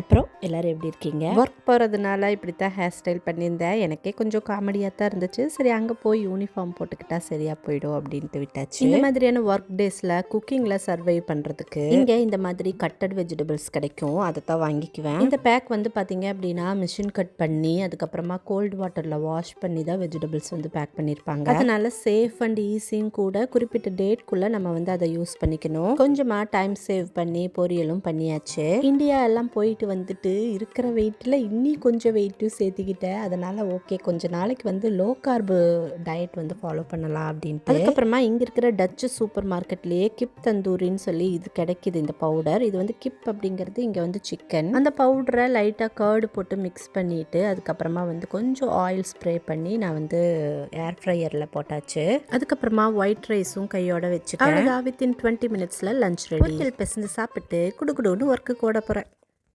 அப்புறம் எல்லோரும் எப்படி இருக்கீங்க? ஒர்க் போகிறதுனால இப்படி தான் ஹேர் ஸ்டைல் பண்ணியிருந்தேன். எனக்கே கொஞ்சம் காமெடியாக தான் இருந்துச்சு. சரி அங்கே போய் யூனிஃபார்ம் போட்டுக்கிட்டா சரியாக போயிடும் அப்படின்ட்டு விட்டாச்சு. இந்த மாதிரியான ஒர்க் டேஸில் குக்கிங்கில் சர்வை பண்ணுறதுக்கு இங்கே இந்த மாதிரி கட்டட் வெஜிடபிள்ஸ் கிடைக்கும். அதை தான் வாங்கிக்குவேன். இந்த பேக் வந்து பார்த்தீங்க அப்படின்னா மிஷின் கட் பண்ணி அதுக்கப்புறமா கோல்டு வாட்டரில் வாஷ் பண்ணி தான் வெஜிடபிள்ஸ் வந்து பேக் பண்ணியிருப்பாங்க. அதனால சேஃப் அண்ட் ஈஸியும் கூட. குறிப்பிட்ட டேட்குள்ளே நம்ம வந்து அதை யூஸ் பண்ணிக்கணும். கொஞ்சமாக டைம் சேவ் பண்ணி பொரியலும் பண்ணியாச்சு. இந்தியா எல்லாம் போயிட்டு வந்துட்டு இருக்கிற வெயிட்டில் இன்னும் கொஞ்சம் வெயிட்டும் சேர்த்துக்கிட்டேன். அதனால் ஓகே கொஞ்சம் நாளைக்கு வந்து லோ கார்பு டயட் வந்து ஃபாலோ பண்ணலாம் அப்படின்ட்டு. அதுக்கப்புறமா இங்கே இருக்கிற டச்சு சூப்பர் மார்க்கெட்லேயே கிப் தந்தூரின்னு சொல்லி இது கிடைக்கிது. இந்த பவுடர் இது வந்து கிப் அப்படிங்கிறது இங்கே வந்து சிக்கன். அந்த பவுடரை லைட்டாக கர்டு போட்டு மிக்ஸ் பண்ணிவிட்டு அதுக்கப்புறமா வந்து கொஞ்சம் ஆயில் ஸ்ப்ரே பண்ணி நான் வந்து ஏர் ஃப்ரையரில் போட்டாச்சு. அதுக்கப்புறமா ஒயிட் ரைஸும் கையோட வச்சுட்டேன். வித்தின் 20 மினிட்ஸில் லஞ்ச் ரெடி. பிசைஞ்சு சாப்பிட்டு குடுகுடுன்னு ஒர்க்கு கூட போகிறேன்.